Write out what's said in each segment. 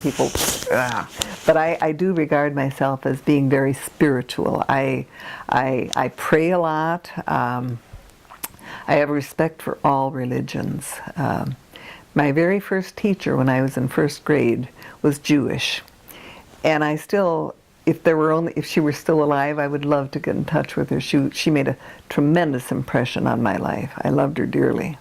people, but I do regard myself as being very spiritual. I pray a lot. I have respect for all religions. My very first teacher when I was in first grade was Jewish, and I still, if she were still alive, I would love to get in touch with her. She made a tremendous impression on my life. I loved her dearly.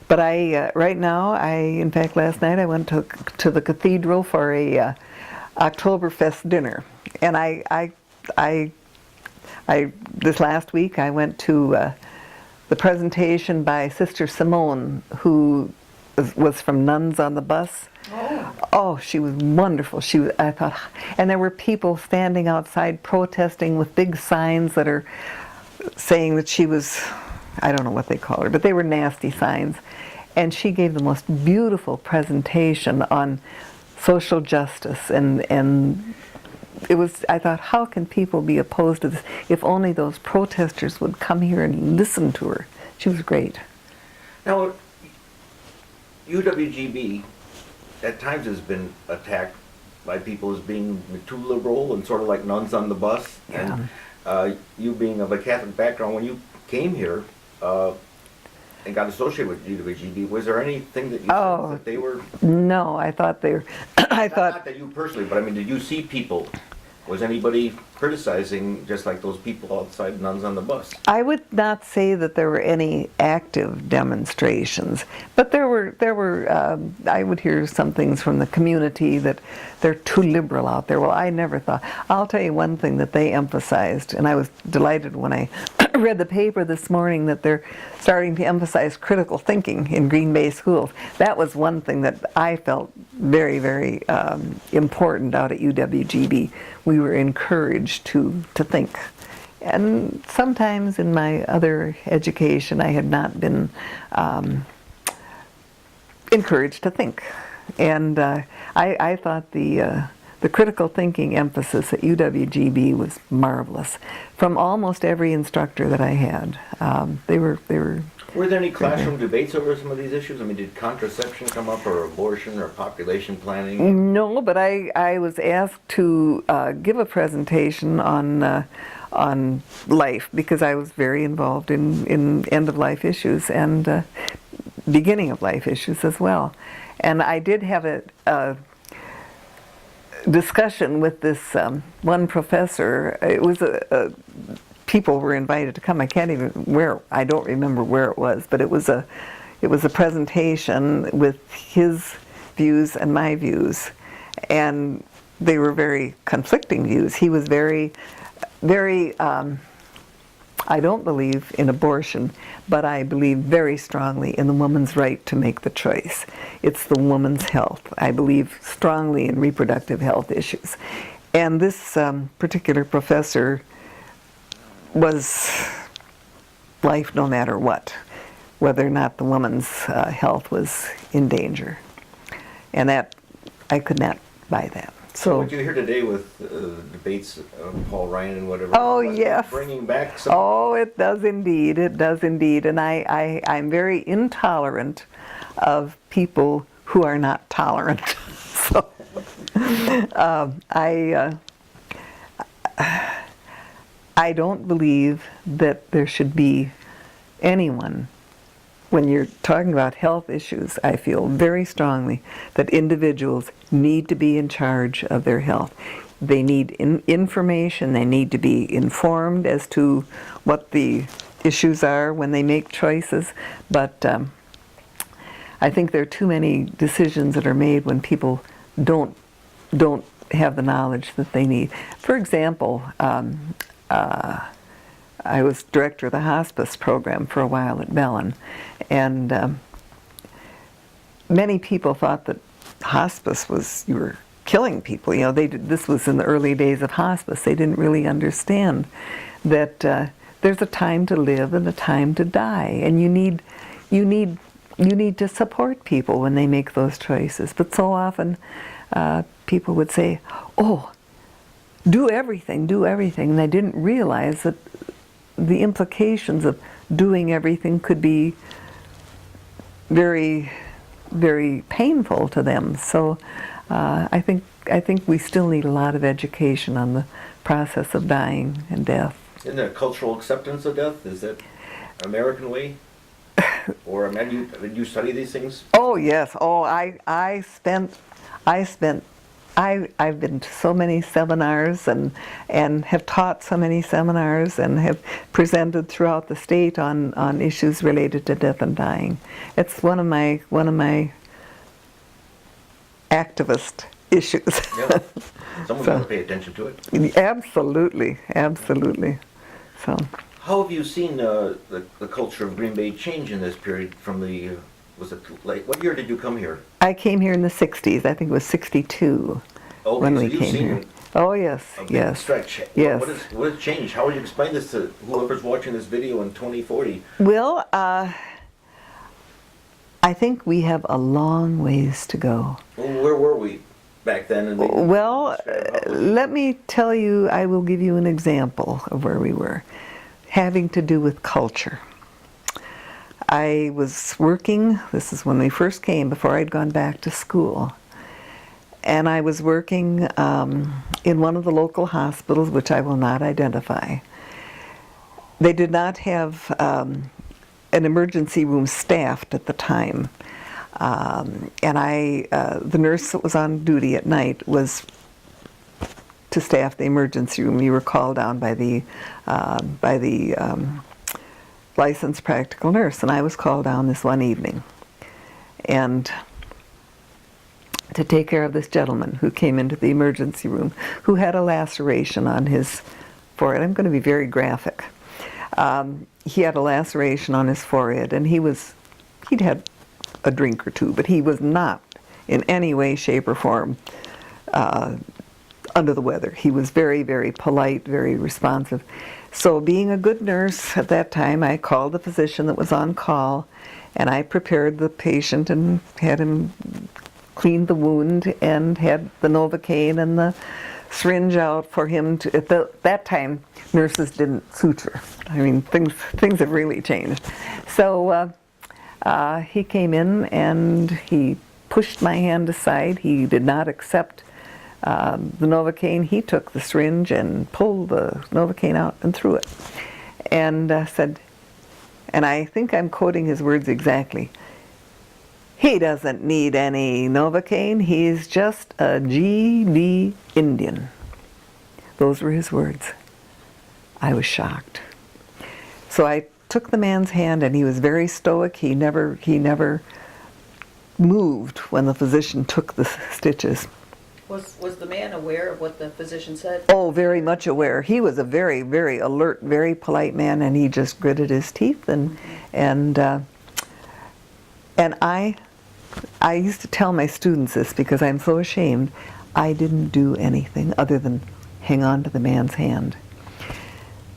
But right now, in fact, last night I went to the cathedral for a Oktoberfest dinner, and this last week I went to the presentation by Sister Simone, who was from Nuns on the Bus. Oh, she was wonderful. I thought, and there were people standing outside protesting with big signs that are saying that she was, I don't know what they call her, but they were nasty signs. And she gave the most beautiful presentation on social justice, and it was, I thought, how can people be opposed to this? If only those protesters would come here and listen to her. She was great. Now, UWGB at times has been attacked by people as being too liberal and sort of like Nuns on the Bus. Yeah. And you being of a Catholic background, when you came here and got associated with UWGB, was there anything that you said that they were? No, I thought they were. Not that you personally, but I mean, did you see people? Was anybody criticizing just like those people outside Nuns on the Bus? I would not say that there were any active demonstrations, but there were. I would hear some things from the community that they're too liberal out there. Well, I never thought. I'll tell you one thing that they emphasized, and I was delighted when I read the paper this morning that they're starting to emphasize critical thinking in Green Bay schools. That was one thing that I felt very, very important out at UWGB. We were encouraged to think. And sometimes in my other education I had not been encouraged to think. And I thought the critical thinking emphasis at UWGB was marvelous. From almost every instructor that I had, they were. Were there any classroom debates over some of these issues? I mean, did contraception come up, or abortion, or population planning? No, but I was asked to give a presentation on life, because I was very involved in end-of-life issues and beginning-of-life issues as well. And I did have a discussion with this one professor. It was people were invited to come. I don't remember where it was, but it was a presentation with his views and my views, and they were very conflicting views. He was very I don't believe in abortion, but I believe very strongly in the woman's right to make the choice. It's the woman's health. I believe strongly in reproductive health issues. And this particular professor was life no matter what, whether or not the woman's health was in danger. And that, I could not buy that. So what you hear today with debates of Paul Ryan and whatever. Oh, yes. Bringing back some. Oh, it does indeed. It does indeed. And I'm very intolerant of people who are not tolerant. So I don't believe that there should be anyone. When you're talking about health issues, I feel very strongly that individuals need to be in charge of their health. They need information, they need to be informed as to what the issues are when they make choices, but I think there are too many decisions that are made when people don't have the knowledge that they need. For example, I was director of the hospice program for a while at Bellin, and many people thought that hospice was, you were killing people. You know, this was in the early days of hospice. They didn't really understand that there's a time to live and a time to die, and you need to support people when they make those choices. But so often people would say, "Oh, do everything," and they didn't realize that the implications of doing everything could be very very painful to them. So I think we still need a lot of education on the process of dying and death. Isn't there cultural acceptance of death? Is that American way? Or did you study these things? Oh yes. Oh, I've been to so many seminars and have taught so many seminars and have presented throughout the state on issues related to death and dying. It's one of my activist issues. Yeah. Someone's got to pay attention to it. Absolutely, absolutely. So. How have you seen the culture of Green Bay change in this period from the, was it late, what year did you come here? I came here in the 60s. I think it was 62 Okay, when so we you've came seen here. Oh yes, a big yes. stretch. Yes. What has changed? How would you explain this to whoever's watching this video in 2040? Well, I think we have a long ways to go. Well, where were we back then? And Well, let me tell you, I will give you an example of where we were, having to do with culture. I was working, this is when we first came, before I'd gone back to school, and I was working in one of the local hospitals, which I will not identify. They did not have an emergency room staffed at the time. And the nurse that was on duty at night was to staff the emergency room. You were called down by the licensed practical nurse, and I was called down this one evening, and to take care of this gentleman who came into the emergency room, who had a laceration on his forehead. I'm going to be very graphic. He had a laceration on his forehead, and he'd had a drink or two, but he was not in any way, shape, or form under the weather. He was very, very polite, very responsive. So being a good nurse at that time, I called the physician that was on call, and I prepared the patient and had him clean the wound and had the Novocaine and the syringe out for him to, at that time, nurses didn't suture. I mean, things have really changed. So he came in and he pushed my hand aside. He did not accept the Novocaine. He took the syringe and pulled the Novocaine out and threw it. And said, and I think I'm quoting his words exactly, "He doesn't need any Novocaine. He's just a GB Indian." Those were his words. I was shocked. So I took the man's hand, and he was very stoic. He never moved when the physician took the stitches. Was the man aware of what the physician said? Oh, very much aware. He was a very, very alert, very polite man, and he just gritted his teeth. And I used to tell my students this because I'm so ashamed. I didn't do anything other than hang on to the man's hand.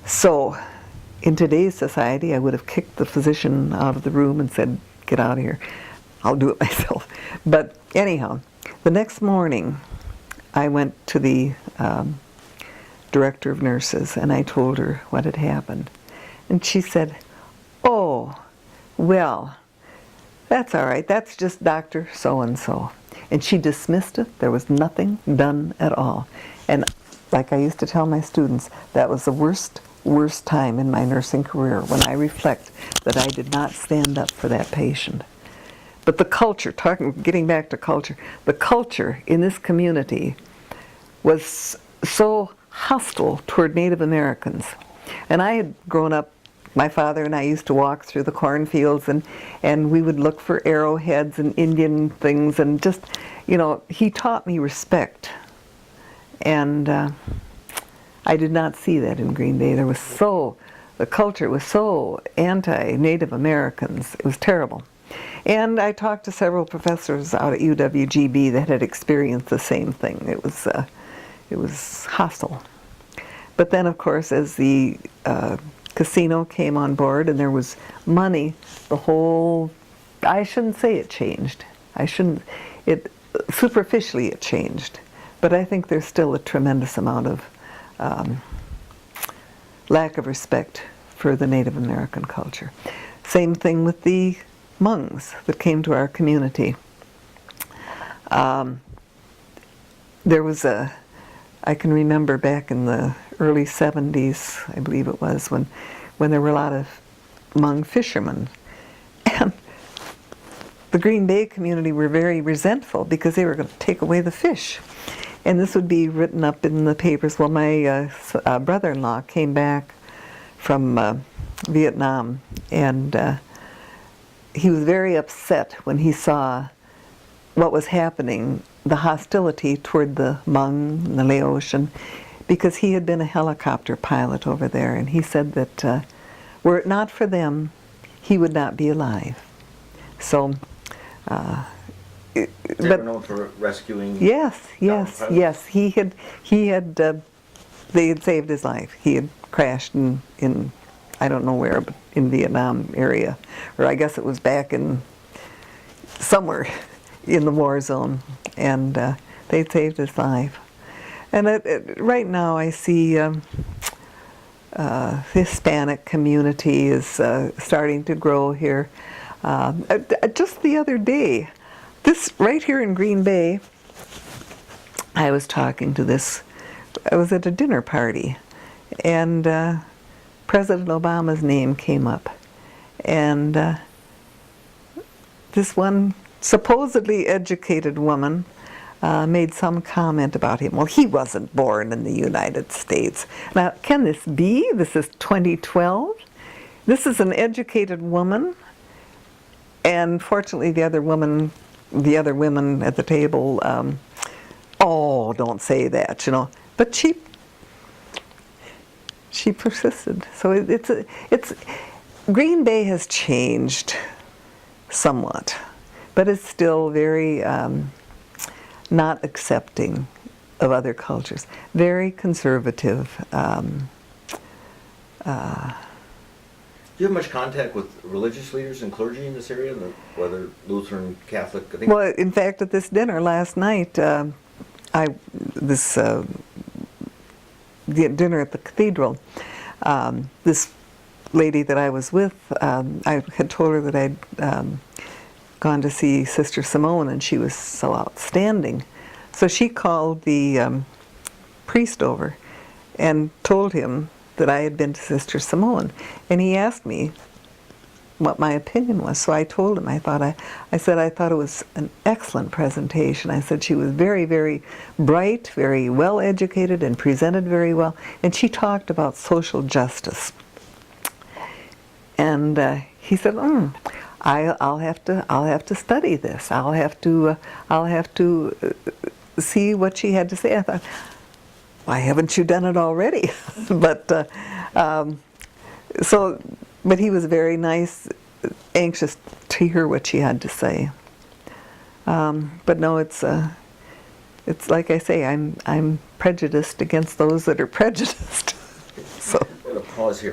So, in today's society, I would have kicked the physician out of the room and said, "Get out of here. I'll do it myself." But anyhow, the next morning, I went to the director of nurses and I told her what had happened. And she said, "Oh, well, that's all right. That's just Dr. So-and-so." And she dismissed it. There was nothing done at all. And like I used to tell my students, that was the worst time in my nursing career when I reflect that I did not stand up for that patient. But the culture, getting back to culture, the culture in this community was so hostile toward Native Americans. And I had grown up, my father and I used to walk through the cornfields and we would look for arrowheads and Indian things and just, he taught me respect. And I did not see that in Green Bay. The culture was so anti-Native Americans. It was terrible. And I talked to several professors out at UWGB that had experienced the same thing. It was hostile. But then, of course, as the casino came on board and there was money, I shouldn't say it changed. Superficially it changed. But I think there's still a tremendous amount of lack of respect for the Native American culture. Same thing with the Hmongs that came to our community. There was I can remember back in the early 70s, I believe it was, when there were a lot of Hmong fishermen. And the Green Bay community were very resentful because they were going to take away the fish. And this would be written up in the papers. Well, my brother-in-law came back from Vietnam, and he was very upset when he saw what was happening, the hostility toward the Hmong and the Laotian, because he had been a helicopter pilot over there, and he said that were it not for them, he would not be alive. So, They were known for rescuing. yes, pilots? yes. They had saved his life. He had crashed in I don't know where, but in Vietnam area, or I guess it was back in somewhere in the war zone, and they saved his life. And right now I see the Hispanic community is starting to grow here. Just the other day, this right here in Green Bay, I was talking to this, I was at a dinner party, and President Obama's name came up. And this one supposedly educated woman made some comment about him. Well, he wasn't born in the United States. Now, can this be? This is 2012. This is an educated woman, and fortunately the other women at the table, oh, don't say that, you know. But she persisted. So it's Green Bay has changed somewhat, but it's still very not accepting of other cultures, very conservative. Do you have much contact with religious leaders and clergy in this area, whether Lutheran, Catholic? I think. Well, in fact, at this dinner last night, the dinner at the cathedral, this lady that I was with, I had told her that I'd gone to see Sister Simone, and she was so outstanding. So she called the priest over and told him that I had been to Sister Simone, and he asked me what my opinion was. So I told him, I said I thought it was an excellent presentation. I said she was very, very bright, very well educated, and presented very well, and she talked about social justice. And he said, I'll have to study this. I'll have to see what she had to say. I thought, why haven't you done it already? But he was very nice, anxious to hear what she had to say. But no, it's like I say, I'm prejudiced against those that are prejudiced. So. I'm going to pause here